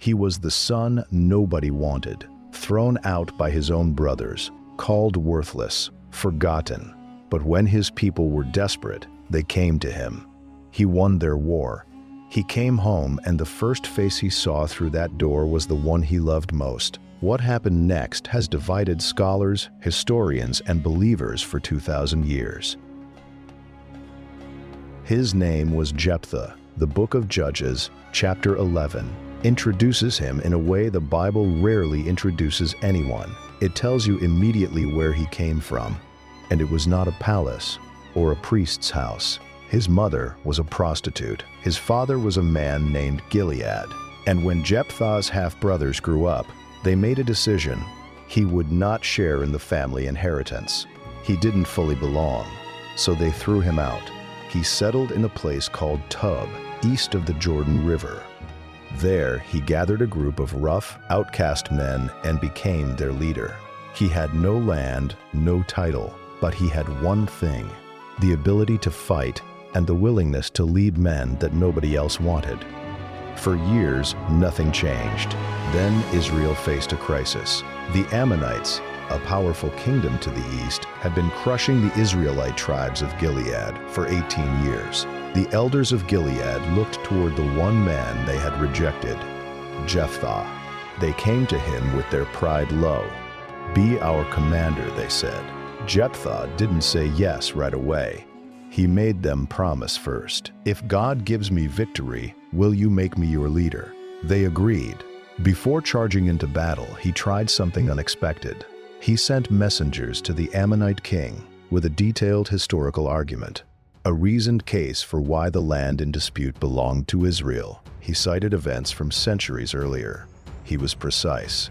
He was the son nobody wanted, thrown out by his own brothers, called worthless, forgotten. But when his people were desperate, they came to him. He won their war. He came home, and the first face he saw through that door was the one he loved most. What happened next has divided scholars, historians, and believers for 2,000 years. His name was Jephthah. The book of Judges, chapter 11, introduces him in a way the Bible rarely introduces anyone. It tells you immediately where he came from, and it was not a palace or a priest's house. His mother was a prostitute. His father was a man named Gilead. And when Jephthah's half-brothers grew up, they made a decision. He would not share in the family inheritance. He didn't fully belong, so they threw him out. He settled in a place called Tub, east of the Jordan River. There, he gathered a group of rough, outcast men and became their leader. He had no land, no title, but he had one thing: the ability to fight and the willingness to lead men that nobody else wanted. For years, nothing changed. Then Israel faced a crisis. The Ammonites, a powerful kingdom to the east, had been crushing the Israelite tribes of Gilead for 18 years. The elders of Gilead looked toward the one man they had rejected, Jephthah. They came to him with their pride low. "Be our commander," they said. Jephthah didn't say yes right away. He made them promise first. "If God gives me victory, will you make me your leader?" They agreed. Before charging into battle, he tried something unexpected. He sent messengers to the Ammonite king with a detailed historical argument, a reasoned case for why the land in dispute belonged to Israel. He cited events from centuries earlier. He was precise.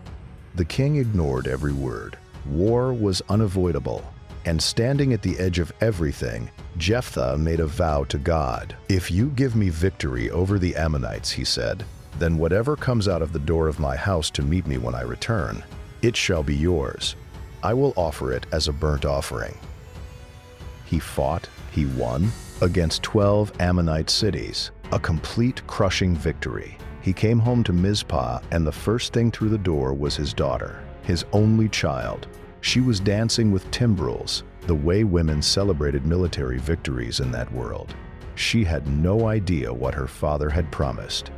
The king ignored every word. War was unavoidable, and standing at the edge of everything, Jephthah made a vow to God. "If you give me victory over the Ammonites," he said, "then whatever comes out of the door of my house to meet me when I return, it shall be yours. I will offer it as a burnt offering." He fought, he won, against 12 Ammonite cities, a complete crushing victory. He came home to Mizpah, and the first thing through the door was his daughter, his only child. She was dancing with timbrels, the way women celebrated military victories in that world. She had no idea what her father had promised.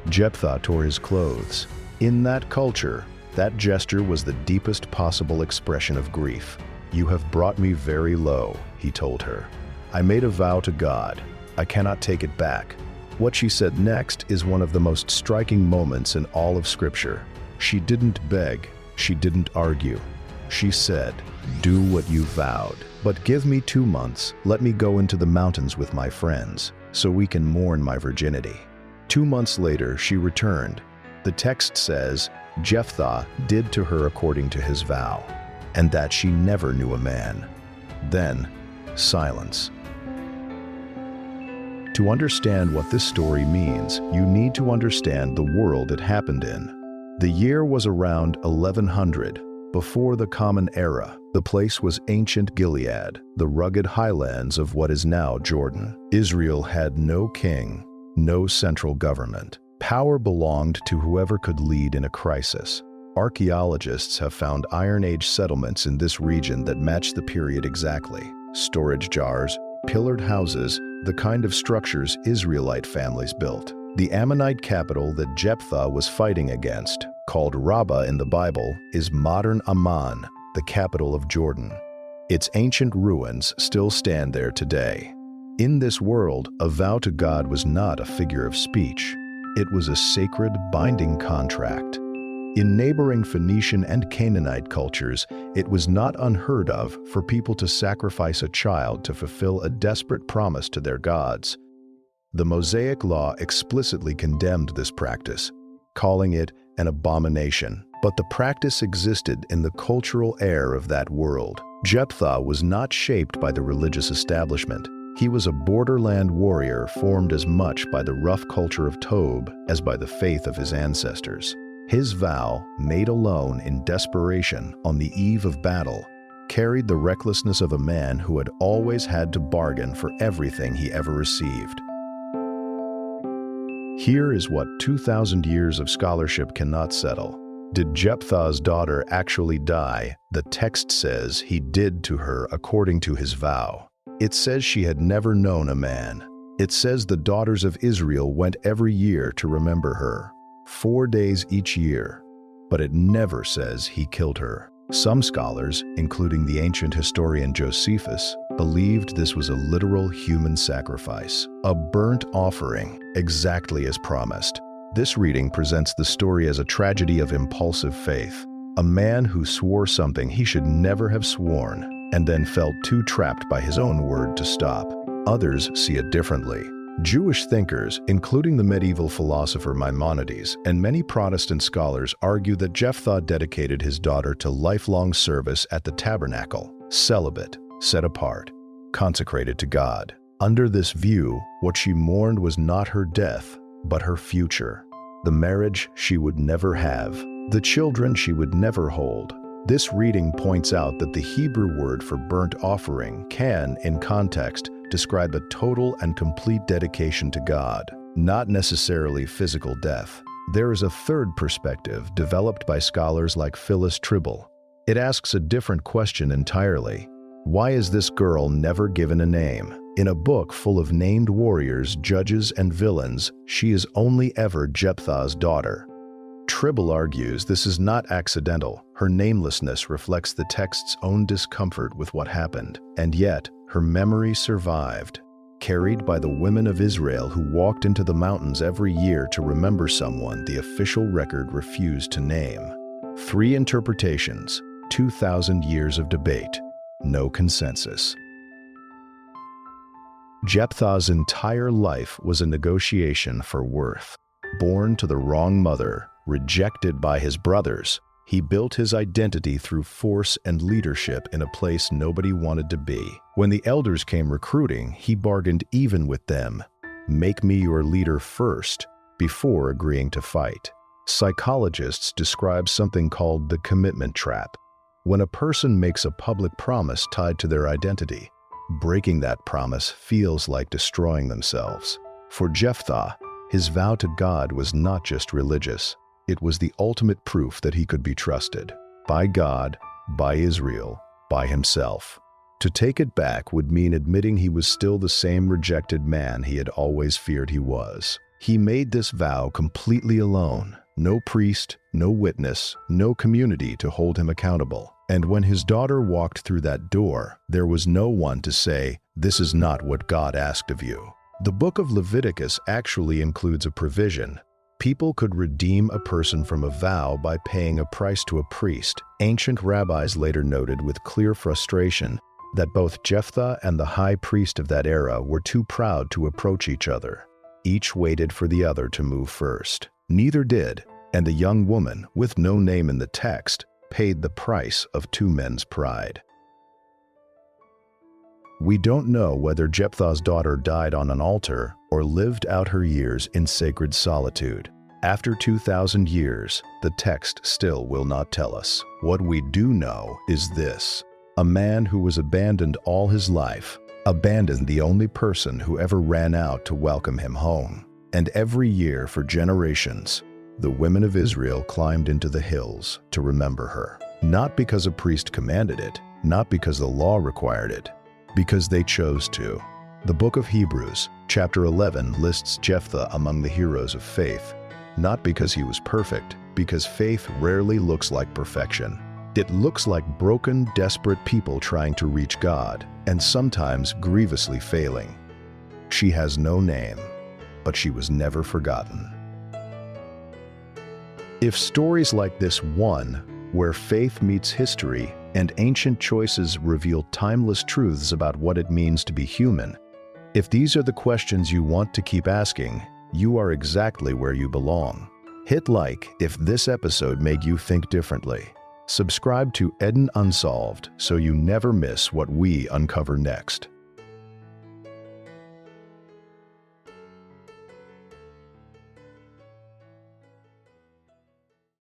Jephthah tore his clothes. In that culture, that gesture was the deepest possible expression of grief. "You have brought me very low," he told her. "I made a vow to God. I cannot take it back." What she said next is one of the most striking moments in all of Scripture. She didn't beg, she didn't argue. She said, "Do what you vowed, but give me 2 months. Let me go into the mountains with my friends, so we can mourn my virginity." 2 months later, she returned. The text says, Jephthah did to her according to his vow, and that she never knew a man. Then, silence. To understand what this story means, you need to understand the world it happened in. The year was around 1100, before the Common Era. The place was ancient Gilead, the rugged highlands of what is now Jordan. Israel had no king, no central government. Power belonged to whoever could lead in a crisis. Archaeologists have found Iron Age settlements in this region that match the period exactly. Storage jars, pillared houses, the kind of structures Israelite families built. The Ammonite capital that Jephthah was fighting against, called Rabbah in the Bible, is modern Amman, the capital of Jordan. Its ancient ruins still stand there today. In this world, a vow to God was not a figure of speech. It was a sacred, binding contract. In neighboring Phoenician and Canaanite cultures, it was not unheard of for people to sacrifice a child to fulfill a desperate promise to their gods. The Mosaic Law explicitly condemned this practice, calling it an abomination. But the practice existed in the cultural air of that world. Jephthah was not shaped by the religious establishment. He was a borderland warrior formed as much by the rough culture of Tob as by the faith of his ancestors. His vow, made alone in desperation on the eve of battle, carried the recklessness of a man who had always had to bargain for everything he ever received. Here is what 2,000 years of scholarship cannot settle. Did Jephthah's daughter actually die? The text says he did to her according to his vow. It says she had never known a man. It says the daughters of Israel went every year to remember her, 4 days each year. But it never says he killed her. Some scholars, including the ancient historian Josephus, believed this was a literal human sacrifice, a burnt offering, exactly as promised. This reading presents the story as a tragedy of impulsive faith. A man who swore something he should never have sworn, and then felt too trapped by his own word to stop. Others see it differently. Jewish thinkers, including the medieval philosopher Maimonides, and many Protestant scholars argue that Jephthah dedicated his daughter to lifelong service at the tabernacle, celibate, set apart, consecrated to God. Under this view, what she mourned was not her death, but her future. The marriage she would never have, the children she would never hold. This reading points out that the Hebrew word for burnt offering can, in context, describe a total and complete dedication to God, not necessarily physical death. There is a third perspective developed by scholars like Phyllis Tribble. It asks a different question entirely. Why is this girl never given a name? In a book full of named warriors, judges, and villains, she is only ever Jephthah's daughter. Tribble argues this is not accidental. Her namelessness reflects the text's own discomfort with what happened, and yet her memory survived, carried by the women of Israel who walked into the mountains every year to remember someone the official record refused to name. 3 interpretations, 2,000 years of debate, no consensus. Jephthah's entire life was a negotiation for worth. Born to the wrong mother, rejected by his brothers, he built his identity through force and leadership in a place nobody wanted to be. When the elders came recruiting, he bargained even with them. Make me your leader first, before agreeing to fight. Psychologists describe something called the commitment trap. When a person makes a public promise tied to their identity, breaking that promise feels like destroying themselves. For Jephthah, his vow to God was not just religious. It was the ultimate proof that he could be trusted by God, by Israel, by himself. To take it back would mean admitting he was still the same rejected man he had always feared he was. He made this vow completely alone. No priest, no witness, no community to hold him accountable. And when his daughter walked through that door, there was no one to say, "This is not what God asked of you." The book of Leviticus actually includes a provision. People could redeem a person from a vow by paying a price to a priest. Ancient rabbis later noted with clear frustration that both Jephthah and the high priest of that era were too proud to approach each other. Each waited for the other to move first. Neither did, and the young woman, with no name in the text, paid the price of 2 men's pride. We don't know whether Jephthah's daughter died on an altar or lived out her years in sacred solitude. After 2,000 years, the text still will not tell us. What we do know is this: a man who was abandoned all his life, abandoned the only person who ever ran out to welcome him home. And every year for generations, the women of Israel climbed into the hills to remember her. Not because a priest commanded it, not because the law required it, because they chose to. The book of Hebrews, chapter 11, lists Jephthah among the heroes of faith, not because he was perfect, because faith rarely looks like perfection. It looks like broken, desperate people trying to reach God, and sometimes grievously failing. She has no name, but she was never forgotten. If stories like this one, where faith meets history and ancient choices reveal timeless truths about what it means to be human, if these are the questions you want to keep asking, you are exactly where you belong. Hit like if this episode made you think differently. Subscribe to Unsolved so you never miss what we uncover next.